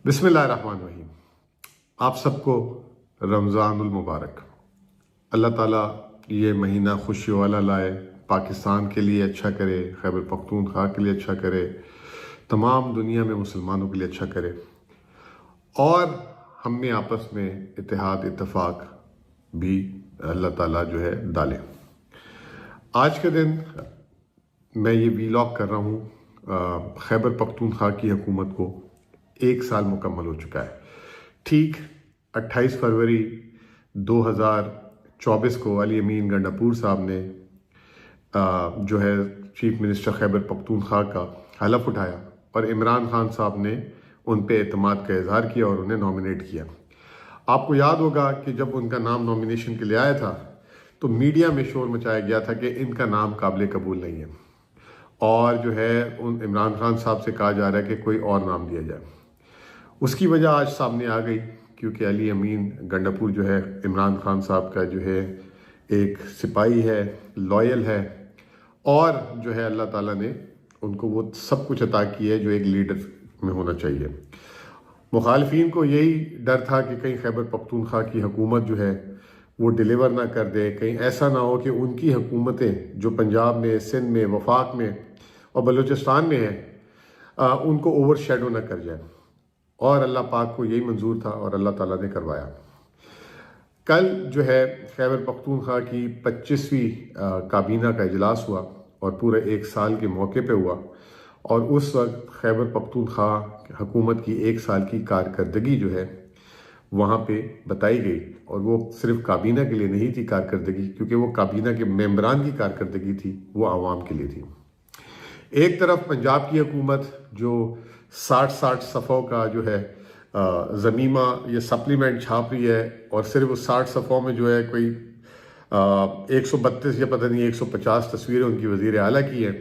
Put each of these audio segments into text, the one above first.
बिस्मिल्लाहिर्रहमानिर्रहीम। आप सबको रमज़ानुल मुबारक। अल्लाह ताला ये महीना खुशियों वाला लाए, पाकिस्तान के लिए अच्छा करे, खैबर पख्तूनख्वा के लिए अच्छा करे, तमाम दुनिया में मुसलमानों के लिए अच्छा करे और हम में आपस में इत्तेहाद इत्तेफाक भी अल्लाह ताला जो है डाले। आज के दिन मैं ये वीलॉग कर रहा हूँ। खैबर पख्तूनख्वा की हुकूमत को 1 साल मुकम्मल हो चुका है। ठीक 28 फरवरी 2024 को अली अमीन गंडापुर साहब ने जो है चीफ मिनिस्टर खैबर पख्तूनख्वा का हलफ उठाया और इमरान खान साहब ने उन पे एतमाद का इजहार किया और उन्हें नॉमिनेट किया। आपको याद होगा कि जब उनका नाम नॉमिनेशन के लिए आया था तो मीडिया में शोर मचाया गया था कि इनका नाम काबिल कबूल नहीं है और जो है उन इमरान खान साहब से कहा जा रहा है कि कोई और नाम दिया जाए। उसकी वजह आज सामने आ गई क्योंकि अली अमीन गंडापुर जो है इमरान खान साहब का जो है एक सिपाही है, लॉयल है और जो है अल्लाह ताला ने उनको वो सब कुछ अता किया है जो एक लीडर में होना चाहिए। मुखालफिन को यही डर था कि कहीं खैबर पख्तूनख्वा की हुकूमत जो है वो डिलीवर ना कर दे, कहीं ऐसा ना हो कि उनकी हुकूमतें जो पंजाब में, सिंध में, वफाक में और बलूचिस्तान में है उनको ओवर शेडो ना कर जाए। और अल्लाह पाक को यही मंजूर था और अल्लाह ताला ने करवाया। कल जो है खैबर पख्तूनख्वा की 25वीं काबीना का इजलास हुआ और पूरे 1 साल के मौके पे हुआ और उस वक्त खैबर पख्तूनख्वा हुकूमत की 1 साल की कारकर्दगी जो है वहाँ पे बताई गई। और वो सिर्फ काबीना के लिए नहीं थी कारकर्दगी, क्योंकि वो काबीना के मेंबरान की कारकर्दगी थी, वो आवाम के लिए थी। एक तरफ पंजाब की हुकूमत जो 60 सफ़ों का जो है ज़मीमा ये सप्लीमेंट छाप रही है और सिर्फ उस 60 सफ़ों में जो है कोई 132 या पता नहीं 150 तस्वीरें उनकी वज़ीर आला की हैं,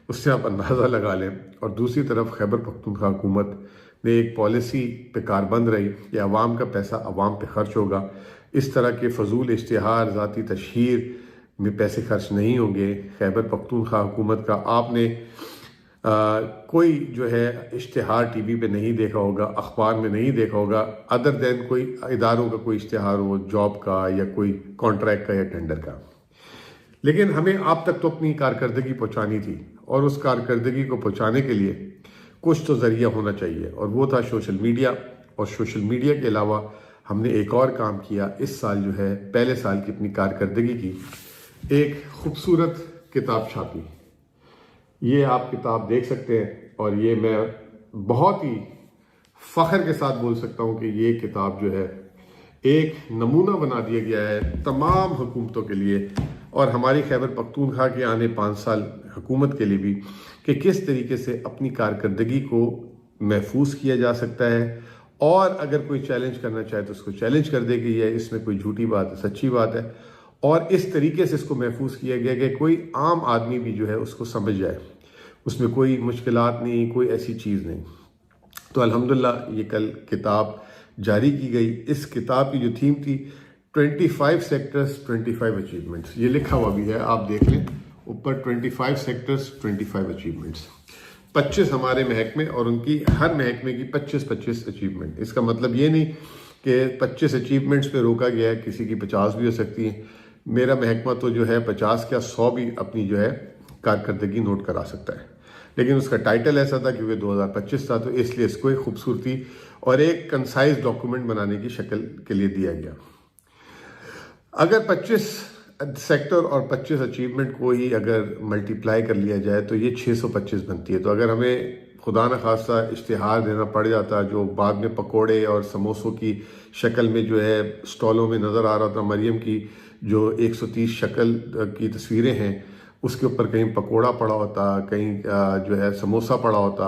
उससे आप अंदाज़ा लगा लें। और दूसरी तरफ खैबर पख्तूनख्वा हुकूमत ने एक पॉलिसी पे कारबंद रही कि अवाम का पैसा अवाम पे खर्च होगा, इस तरह के फजूल इश्तिहार, ज़ाती तशहीर में पैसे खर्च नहीं होंगे। खैबर पख्तूनख्वा हुकूमत का आपने कोई जो है इश्तिहार टीवी पे नहीं देखा होगा, अखबार में नहीं देखा होगा, अदर देन कोई इदारों का कोई इश्तिहार हो, जॉब का या कोई कॉन्ट्रैक्ट का या टेंडर का। लेकिन हमें आप तक तो अपनी कारकर्दगी पहुंचानी थी और उस कारकर्दगी को पहुंचाने के लिए कुछ तो जरिया होना चाहिए और वो था सोशल मीडिया। और सोशल मीडिया के अलावा हमने एक और काम किया। इस साल जो है पहले साल की अपनी कारकर्दगी की एक खूबसूरत किताब छापी। ये आप किताब देख सकते हैं और ये मैं बहुत ही फख्र के साथ बोल सकता हूँ कि ये किताब जो है एक नमूना बना दिया गया है तमाम हुकूमतों के लिए और हमारी खैबर पख्तूनख्वा के आने 5 साल हुकूमत के लिए भी, कि किस तरीके से अपनी कारकर्दगी को महफूज किया जा सकता है और अगर कोई चैलेंज करना चाहे तो उसको चैलेंज कर दे कि ये इसमें कोई झूठी बात है, सच्ची बात है। और इस तरीके से इसको महफूज किया गया कि कोई आम आदमी भी जो है उसको समझ जाए, उसमें कोई मुश्किलात नहीं, कोई ऐसी चीज़ नहीं। तो अल्हम्दुलिल्लाह ये कल किताब जारी की गई। इस किताब की जो थीम थी 25 सेक्टर्स 25 अचीवमेंट्स, ये लिखा हुआ भी है, आप देख लें ऊपर 25 सेक्टर्स 25 अचीवमेंट्स। 25 हमारे महकमे और उनकी हर महकमे की 25-25 अचीवमेंट। इसका मतलब ये नहीं कि 25 अचीवमेंट्स पे रोका गया है, किसी की 50 भी हो सकती है। मेरा महकमा तो जो है 50 क्या 100 भी अपनी जो है कारकर्दगी नोट करा सकता है, लेकिन उसका टाइटल ऐसा था क्योंकि 2025 था तो इसलिए इसको एक खूबसूरती और एक कंसाइज डॉक्यूमेंट बनाने की शक्ल के लिए दिया गया। अगर 25 सेक्टर और 25 अचीवमेंट को ही अगर मल्टीप्लाई कर लिया जाए तो ये 625 बनती है। तो अगर हमें खुदा न खास्ता इश्तिहार देना पड़ जाता जो बाद में पकोड़े और समोसों की शक्ल में जो है स्टॉलों में नज़र आ रहा था, मरियम की जो 130 शक्ल की तस्वीरें हैं उसके ऊपर कहीं पकोड़ा पड़ा होता, कहीं जो है समोसा पड़ा होता,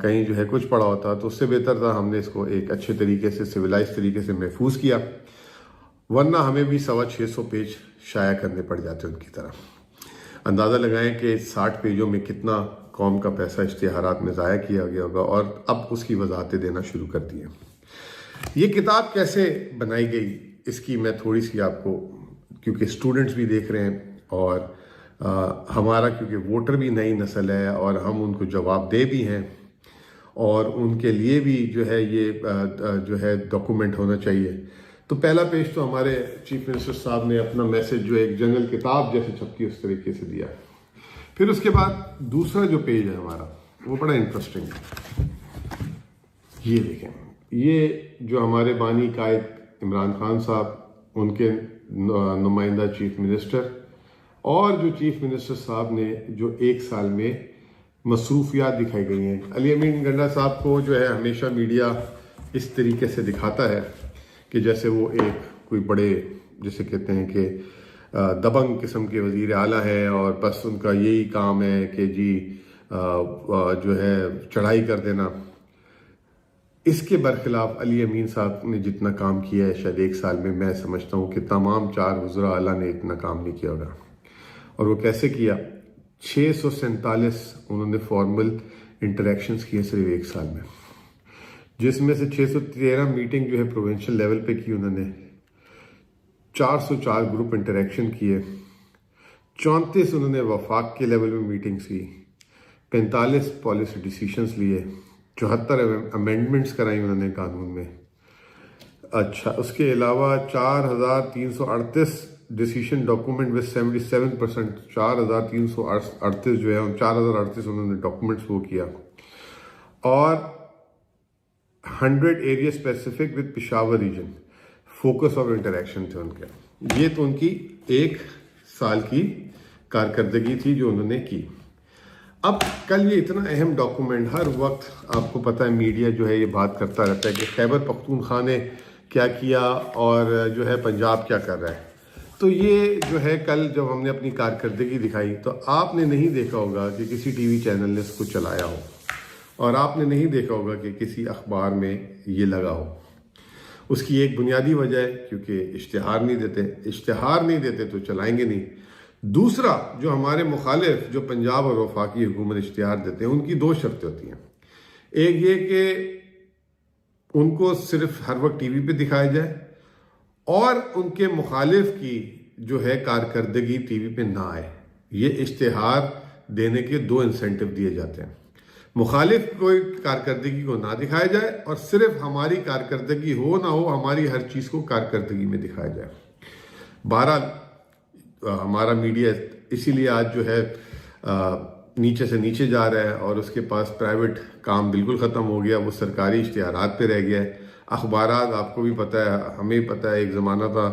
कहीं जो है कुछ पड़ा होता, तो उससे बेहतर था हमने इसको एक अच्छे तरीके से सिविलाइज तरीके से महफूज किया, वरना हमें भी 650 पेज शाया करने पड़ जाते उनकी तरह। अंदाज़ा लगाएं कि 60 पेजों में कितना कौम का पैसा इश्तिहारात में ज़ाया किया गया होगा और अब उसकी वजाहतें देना शुरू कर दी हैं। ये किताब कैसे बनाई गई इसकी मैं थोड़ी सी आपको, क्योंकि स्टूडेंट्स भी देख रहे हैं और हमारा क्योंकि वोटर भी नई नस्ल है और हम उनको जवाब दे भी हैं और उनके लिए भी जो है ये जो है डॉक्यूमेंट होना चाहिए। तो पहला पेज तो हमारे चीफ मिनिस्टर साहब ने अपना मैसेज जो एक जंगल किताब जैसे छपती है उस तरीके से दिया। फिर उसके बाद दूसरा जो पेज है हमारा वो बड़ा इंटरेस्टिंग है। ये देखें, ये जो हमारे बानी कायद इमरान खान साहब, उनके नुमाइंदा चीफ मिनिस्टर और जो चीफ मिनिस्टर साहब ने जो एक साल में मसरूफियात दिखाई गई हैं। अली अमीन गंडा साहब को जो है हमेशा मीडिया इस तरीके से दिखाता है कि जैसे वो एक कोई बड़े, जैसे कहते हैं कि दबंग किस्म के वजीर आला है और बस उनका यही काम है कि जी जो है चढ़ाई कर देना। इसके बरखिलाफ अली अमीन साहब ने जितना काम किया है शायद एक साल में, मैं समझता हूँ कि तमाम 4 वज़रा आला ने इतना काम नहीं किया होगा। और वो कैसे किया? 647 उन्होंने फॉर्मल इंटरेक्शंस किए सिर्फ एक साल में, जिसमें से 613 मीटिंग जो है प्रोविंशियल लेवल पे की उन्होंने, 404 ग्रुप इंटरेक्शन किए, 34 उन्होंने वफाक के लेवल में मीटिंग्स की, 45 पॉलिसी डिसीशंस लिए, 74 अमेंडमेंट्स कराई उन्होंने कानून में। अच्छा, उसके अलावा 4338 डिसीशन डॉक्यूमेंट विद 77%, 4338 जो है 4038 उन्होंने डॉक्यूमेंट्स वो किया। और 100 area specific with Peshawar region focus of interaction थे उनके। ये तो उनकी एक साल की कारकर्दगी थी जो उन्होंने की। अब कल ये इतना अहम डॉक्यूमेंट, हर वक्त आपको पता है मीडिया जो है ये बात करता रहता है कि खैबर पख्तूनख्वा ने क्या किया और जो है पंजाब क्या कर रहा है। तो ये जो है कल जब हमने अपनी कारकर्दगी दिखाई तो आपने नहीं देखा होगा कि किसी टीवी चैनल ने इसको चलाया हो और आपने नहीं देखा होगा कि किसी अखबार में ये लगा हो। उसकी एक बुनियादी वजह है क्योंकि इश्तिहार नहीं देते, इश्तिहार नहीं देते तो चलाएंगे नहीं। दूसरा, जो हमारे मुखालिफ जो पंजाब और वफाकी हुकूमत इश्तिहार देते हैं उनकी 2 शर्तें होती हैं। एक ये कि उनको सिर्फ हर वक्त टीवी पे दिखाया जाए और उनके मुखालिफ की जो है कारकर्दगी टीवी पे ना आए। ये इश्तिहार देने के 2 इंसेंटिव दिए जाते हैं। मुखालिफ कोई कारकर्दगी को ना दिखाया जाए और सिर्फ हमारी कारकर्दगी हो ना हो, हमारी हर चीज़ को कारकर्दगी में दिखाया जाए। बहरहाल हमारा मीडिया इसीलिए आज जो है नीचे से नीचे जा रहा है और उसके पास प्राइवेट काम बिल्कुल ख़त्म हो गया, वो सरकारी इश्तिहारात पे रह गया है। अखबारात आपको भी पता है, हमें भी पता है, एक ज़माना था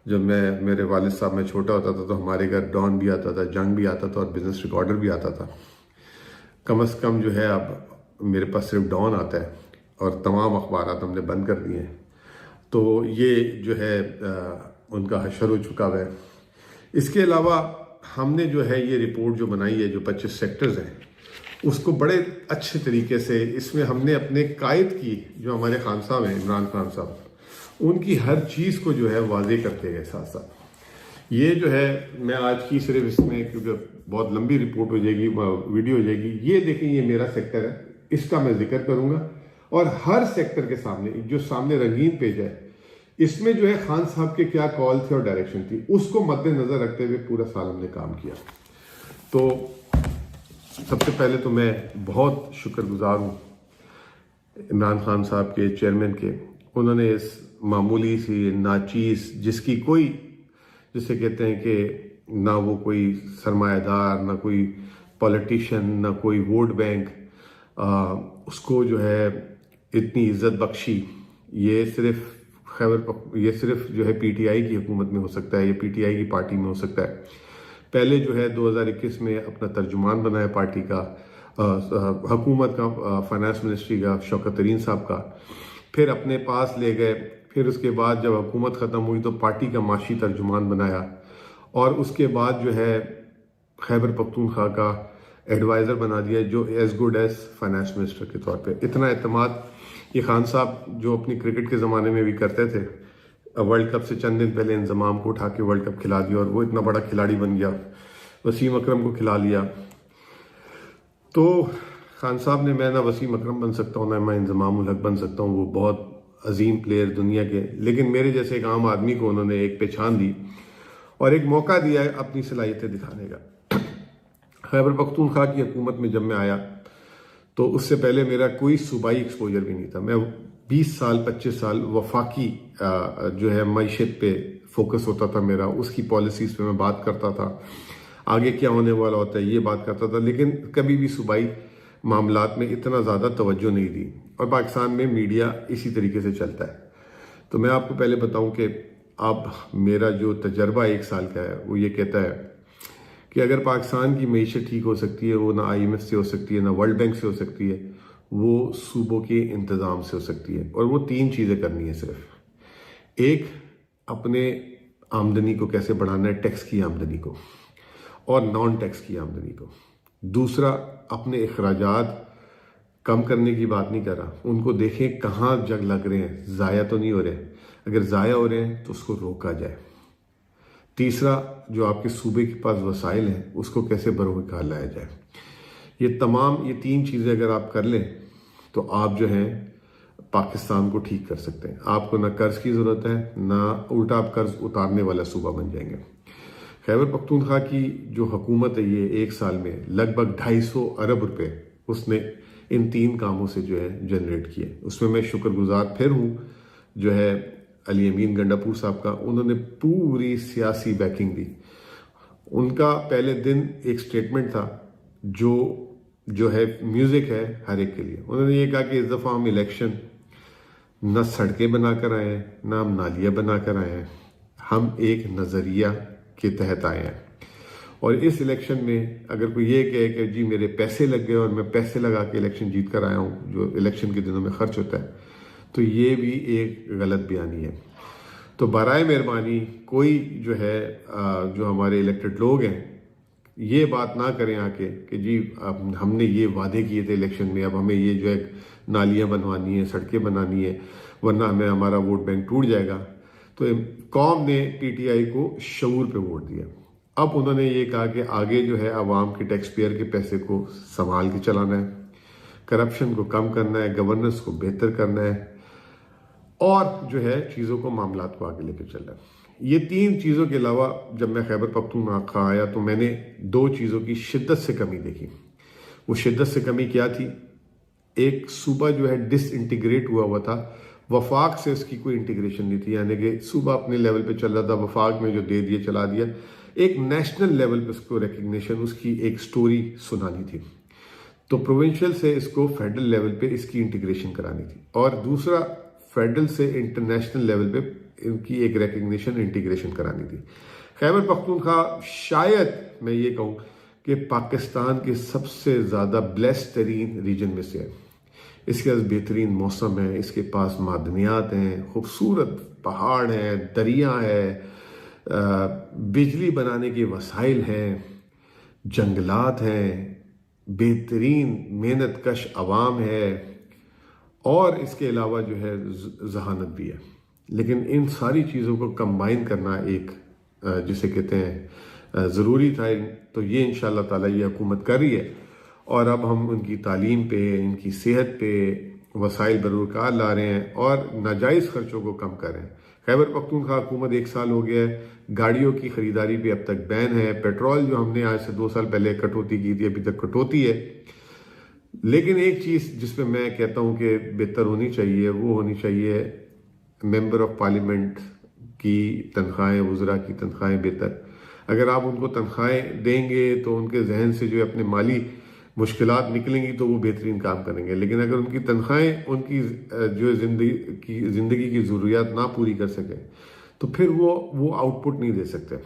जब मेरे वालिद साहब में छोटा होता था तो हमारे घर डॉन भी आता था, जंग भी आता था और बिजनेस रिकॉर्डर भी आता था। कम अज़ कम जो है अब मेरे पास सिर्फ डॉन आता है और तमाम अखबारात हमने बंद कर दिए हैं। तो ये जो है उनका हशर हो चुका है। इसके अलावा हमने जो है ये रिपोर्ट जो बनाई है, जो 25 सेक्टर्स हैं, उसको बड़े अच्छे तरीके से इसमें हमने अपने कायद की, जो हमारे खान साहब हैं इमरान खान साहब, उनकी हर चीज़ को जो है वाज़े करते गए साथ साथ। ये जो है मैं आज की सिर्फ इसमें, क्योंकि बहुत लंबी रिपोर्ट हो जाएगी, वीडियो हो जाएगी, ये देखें ये मेरा सेक्टर है, इसका मैं जिक्र करूँगा। और हर सेक्टर के सामने जो सामने रंगीन पेज है, इसमें जो है खान साहब के क्या कॉल थे और डायरेक्शन थी, उसको मद्देनजर रखते हुए पूरा साल हमने काम किया। तो सबसे पहले तो मैं बहुत शुक्रगुजार हूँ इमरान खान साहब के, चेयरमैन के। उन्होंने इस मामूली सी नाचीज़, जिसकी कोई, जिसे कहते हैं कि ना वो कोई सरमायादार, ना कोई पॉलिटिशियन, ना कोई वोट बैंक, उसको जो है इतनी इज्जत बख्शी। ये सिर्फ जो है पीटीआई की हुकूमत में हो सकता है, ये पीटीआई की पार्टी में हो सकता है। पहले जो है 2021 में अपना तर्जुमान बनाया पार्टी का, हुकूमत का, फाइनेंस मिनिस्ट्री का, शौकत तरीन साहब का, फिर अपने पास ले गए। फिर उसके बाद जब हुकूमत ख़त्म हुई तो पार्टी का माशी तर्जुमान बनाया और उसके बाद जो है खैबर पख्तूनख्वा का एडवाइज़र बना दिया, जो as good as finance minister के तौर पे। इतना एतमाद ये खान साहब जो अपनी क्रिकेट के ज़माने में भी करते थे, वर्ल्ड कप से चंद दिन पहले इंजमाम को उठा के वर्ल्ड कप खिला दिया और वो इतना बड़ा खिलाड़ी बन गया, वसीम अकरम को खिला लिया। तो खान साहब ने, मैं ना वसीम अकरम बन सकता हूँ ना मैं इंजमाम उल हक बन सकता हूँ, वो बहुत अजीम प्लेयर दुनिया के, लेकिन मेरे जैसे एक आम आदमी को उन्होंने एक पहचान दी और एक मौका दिया है अपनी सलाहियतें दिखाने का। खैबर पख्तूनख्वा की हुकूमत में जब मैं आया तो उससे पहले मेरा कोई सूबाई एक्सपोजर भी नहीं था। मैं 20 साल 25 साल वफाकी जो है मईशत पे फोकस होता था मेरा, उसकी पॉलिसीज़ पे मैं बात करता था, आगे क्या होने वाला होता है ये बात करता था, लेकिन कभी भी सूबाई मामलात में इतना ज़्यादा तवज्जो नहीं दी। और पाकिस्तान में मीडिया इसी तरीके से चलता है। तो मैं आपको पहले बताऊं कि अब मेरा जो तजर्बा 1 साल का है वो ये कहता है कि अगर पाकिस्तान की मईशत ठीक हो सकती है, वो ना IMF से हो सकती है, ना वर्ल्ड बैंक से हो सकती है, वो सूबों के इंतज़ाम से हो सकती है। और वो 3 चीज़ें करनी है सिर्फ। एक, अपने आमदनी को कैसे बढ़ाना है, टैक्स की आमदनी को और नॉन टैक्स की आमदनी को। दूसरा, अपने अखराजात कम करने की बात नहीं कर रहा, उनको देखें कहाँ जग लग रहे हैं, ज़ाया तो नहीं हो रहे, अगर ज़ाया हो रहे हैं तो उसको रोका जाए। तीसरा, जो आपके सूबे के पास वसाइल हैं उसको कैसे बरोकार लाया जाए। ये 3 चीज़ें अगर आप कर लें तो आप जो है पाकिस्तान को ठीक कर सकते हैं। आपको ना कर्ज की ज़रूरत है, ना उल्टा आप कर्ज उतारने वाला सूबा बन जाएंगे। खैबर पख्तूनख्वा की जो हुकूमत है ये 1 साल में लगभग 250 अरब रुपए उसने इन 3 कामों से जो है जनरेट किए। उसमें मैं शुक्रगुजार फिर हूँ जो है अली अमीन गंडापुर साहब का। उन्होंने पूरी सियासी बैकिंग दी। उनका पहले दिन एक स्टेटमेंट था जो है म्यूजिक है हर एक के लिए। उन्होंने ये कहा कि इस दफ़ा हम इलेक्शन न सड़कें बनाकर आए हैं, ना हम नालियाँ बनाकर आए हैं, हम एक नज़रिया के तहत आए हैं। और इस इलेक्शन में अगर कोई ये कहे कि जी मेरे पैसे लग गए और मैं पैसे लगा के इलेक्शन जीत कर आया हूँ, जो इलेक्शन के दिनों में खर्च होता है, तो ये भी एक गलत बयानी है। तो बराए मेहरबानी कोई जो है जो हमारे इलेक्टेड लोग हैं ये बात ना करें आके कि जी अब हमने ये वादे किए थे इलेक्शन में, अब हमें ये जो है नालियाँ बनवानी है, सड़कें बनानी है, वरना हमें हमारा वोट बैंक टूट जाएगा। तो कौम ने PTI को शऊर पे वोट दिया। अब उन्होंने ये कहा कि आगे जो है आवाम के टैक्स पेयर के पैसे को संभाल के चलाना है, करप्शन को कम करना है, गवर्नेंस को बेहतर करना है और जो है चीज़ों को मामलात को आगे लेकर चलना है। ये 3 चीज़ों के अलावा जब मैं खैबर पख्तूनख्वा आया तो मैंने 2 चीज़ों की शिद्दत से कमी देखी। वो शिद्दत से कमी क्या थी? एक सूबा जो है डिसइंटीग्रेट हुआ था, वफाक से उसकी कोई इंटीग्रेशन नहीं थी, यानी कि सूबा अपने लेवल पे चल रहा था, वफाक में जो दे दिया चला दिया। एक नेशनल लेवल पे उसको रिकग्निशन, उसकी एक स्टोरी सुनानी थी। तो प्रोविंशियल से इसको फेडरल लेवल पे इसकी इंटीग्रेशन करानी थी, और दूसरा फेडरल से इंटरनेशनल लेवल पे इनकी एक रिकग्निशन इंटीग्रेशन करानी थी। खैबर पख्तूनख्वा शायद मैं ये कहूँ कि पाकिस्तान के सबसे ज़्यादा ब्लेस्ड तरीन रीजन में से है। इसके पास बेहतरीन मौसम है, इसके पास मादनियात हैं, खूबसूरत पहाड़ हैं, दरिया है, बिजली बनाने के वसाइल हैं, जंगलात हैं, बेहतरीन मेहनत कश अवाम है, और इसके अलावा जो है जहानत भी है। लेकिन इन सारी चीज़ों को कंबाइन करना एक जिसे कहते हैं ज़रूरी था। तो ये इंशाअल्लाह ताला ये हुकूमत कर रही है, और अब हम उनकी तालीम पे, इनकी सेहत पे वसाइल बरूकार ला रहे हैं और नाजायज़ खर्चों को कम कर रहे हैं। खैबर पख्तूनख्वा हुकूमत 1 साल हो गया है, गाड़ियों की ख़रीदारी पे अब तक बैन है। पेट्रोल जो हमने आज से 2 साल पहले कटौती की थी अभी तक कटौती है। लेकिन एक चीज़ जिसपे मैं कहता हूँ कि बेहतर होनी चाहिए, वो होनी चाहिए मेंबर ऑफ पार्लियामेंट की तनख्वाहें, वज़रा की तनख्वाहें बेहतर। अगर आप उनको तनख्वाहें देंगे तो उनके जहन से जो अपने माली मुश्किलात निकलेंगी तो वो बेहतरीन काम करेंगे। लेकिन अगर उनकी तनख्वाहें उनकी जो ज़िंदगी की ज़रूरियात ना पूरी कर सकें तो फिर वो आउटपुट नहीं दे सकते।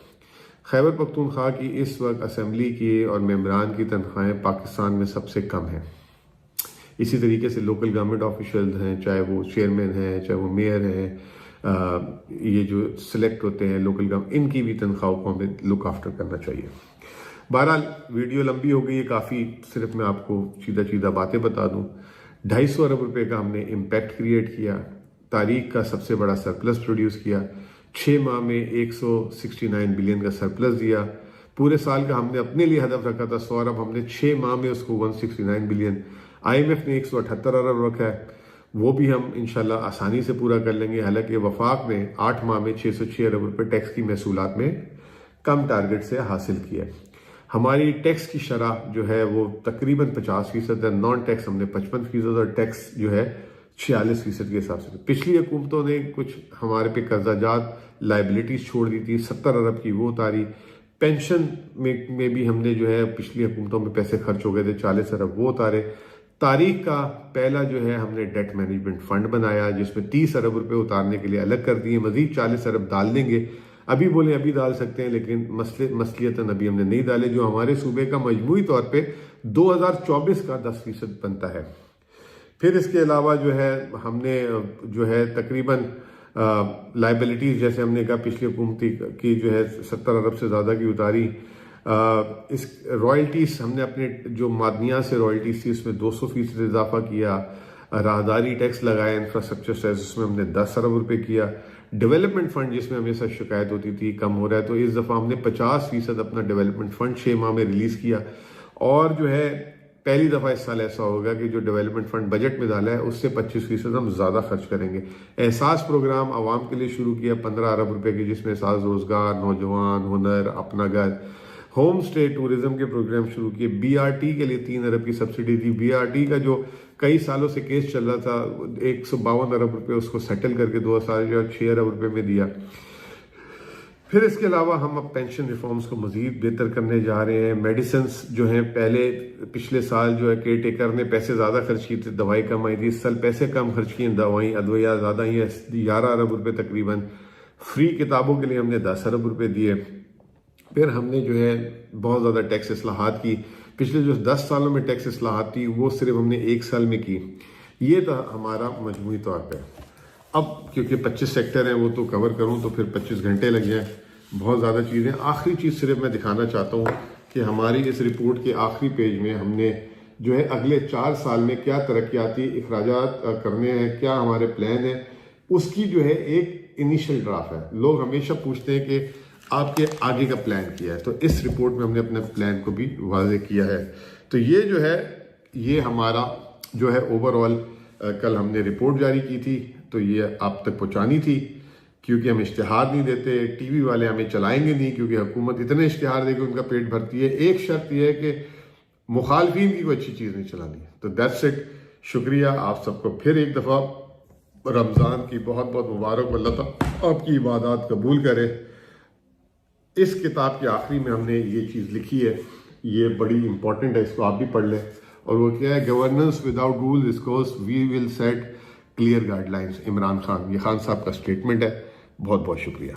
खैबर पख्तूनख्वा की इस वक्त असम्बली की और मेंबरान की तनख्वाहें पाकिस्तान में सबसे कम हैं। इसी तरीके से लोकल गवर्नमेंट ऑफिशियल हैं, चाहे वो चेयरमैन हैं, चाहे वो मेयर हैं, ये जो सिलेक्ट होते हैं लोकल गवर्नमेंट, इनकी भी तनख्वाहों को हमें लुक आफ्टर करना चाहिए। बहरहाल वीडियो लंबी हो गई है काफ़ी, सिर्फ मैं आपको सीधा सीधा बातें बता दूं। 250 अरब रुपए का हमने इम्पैक्ट क्रिएट किया, तारीख का सबसे बड़ा सरप्लस प्रोड्यूस किया, 6 माह में 169 बिलियन का सरप्लस दिया। पूरे साल का हमने अपने लिए हदफ रखा था 100 अरब, हमने 6 माह में उसको 169 बिलियन। IMF ने 178 अरब रखा है, वो भी हम इंशाल्लाह आसानी से पूरा कर लेंगे। हालांकि वफाक ने 8 माह में 606 अरब रुपए टैक्स की महसूलात में कम टारगेट से हासिल किया है। हमारी टैक्स की शरह जो है वो तकरीबन 50% है, नॉन टैक्स हमने 55% और टैक्स जो है 46% के हिसाब से। पिछली हुकूमतों ने कुछ हमारे पे कर्जाजात लाइबिलिटीज छोड़ दी थी, 70 अरब की वो उतारी। पेंशन में भी हमने जो है पिछली हुकूमतों में पैसे खर्च हो गए थे, 40 अरब वो उतारे। तारीख का पहला जो है हमने डेट मैनेजमेंट फंड बनाया जिसमें 30 अरब रुपए उतारने के लिए अलग कर दिए, मजीद 40 अरब डाल देंगे। अभी बोले अभी डाल सकते हैं, लेकिन मसलियतन अभी हमने नहीं डाले, जो हमारे सूबे का मजमूई तौर पे 2024 का 10% बनता है। फिर इसके अलावा जो है हमने जो है तकरीबन लाइबिलिटीज जैसे हमने कहा पिछली हुकूमती की जो है 70 अरब से ज़्यादा की उतारी। इस रॉयल्टीज हमने अपने जो मादनियात से रॉयल्टीज थी उसमें 200% इजाफा किया। राहदारी टैक्स लगाया, इंफ्रास्ट्रक्चर टैक्स उसमें हमने 10 अरब रुपए किया। डेवलपमेंट फंड जिसमें हमेशा शिकायत होती थी कम हो रहा है, तो इस दफ़ा हमने 50% अपना डेवलपमेंट फंड 6 माह में रिलीज़ किया। और जो है पहली दफ़ा इस साल ऐसा होगा कि जो डेवलपमेंट फंड बजट में डाला है उससे 25% हम ज़्यादा खर्च करेंगे। एहसास प्रोग्राम आवाम के लिए शुरू किया 15 अरब रुपए की, जिसमें एहसास रोज़गार, नौजवान, हुनर, अपना घर, होम स्टे टूरिज्म के प्रोग्राम शुरू किए। BRT के लिए 3 अरब की सब्सिडी दी। BRT का जो कई सालों से केस चल रहा था 152 अरब रुपए उसको सेटल करके 2006 अरब रुपए में दिया। फिर इसके अलावा हम अब पेंशन रिफॉर्म्स को मजीद बेहतर करने जा रहे हैं। मेडिसिन जो हैं पहले पिछले साल जो है केयर टेकर ने पैसे ज़्यादा खर्च किए थे, दवाई कम आई थी। इस साल पैसे कम खर्च किए, दवाई अदविया ज़्यादा ही है, 11 अरब रुपए तकरीबन। फ्री किताबों के लिए हमने 10 अरब रुपए दिए। फिर हमने जो है बहुत ज़्यादा टैक्स इस्लाहात की। पिछले जो 10 सालों में टैक्स इस्लाहात थी वो सिर्फ हमने 1 साल में की। ये था हमारा मजमूई तौर पे। अब क्योंकि 25 सेक्टर हैं वो तो कवर करूं तो फिर 25 घंटे लग जाए, बहुत ज़्यादा चीज़ें। आखिरी चीज़ सिर्फ मैं दिखाना चाहता हूँ कि हमारी इस रिपोर्ट के आखिरी पेज में हमने जो है अगले 4 साल में क्या तरक्याती अखराजात करने हैं, क्या हमारे प्लान है, उसकी जो है एक इनिशियल ड्राफ्ट है। लोग हमेशा पूछते हैं कि आपके आगे का प्लान किया है, तो इस रिपोर्ट में हमने अपने प्लान को भी वाज़े किया है। तो ये जो है ये हमारा जो है ओवरऑल कल हमने रिपोर्ट जारी की थी, तो ये आप तक पहुंचानी थी क्योंकि हम इश्तिहार नहीं देते, टीवी वाले हमें चलाएंगे नहीं क्योंकि हुकूमत इतने इश्तिहार देकर उनका पेट भरती है। एक शर्त यह है कि मुखालफीन की कोई अच्छी चीज़ नहीं चलानी है। तो दैट्स इट। शुक्रिया आप सबको फिर एक दफ़ा। रमज़ान की बहुत बहुत मुबारक। अल्लाह ताला आपकी इबादत कबूल करे। इस किताब के आखिरी में हमने ये चीज़ लिखी है, ये बड़ी इंपॉर्टेंट है, इसको आप भी पढ़ लें। और वो क्या है, governance without rule discourse we will set clear guidelines. Imran Khan, ये खान साहब का स्टेटमेंट है। बहुत बहुत शुक्रिया।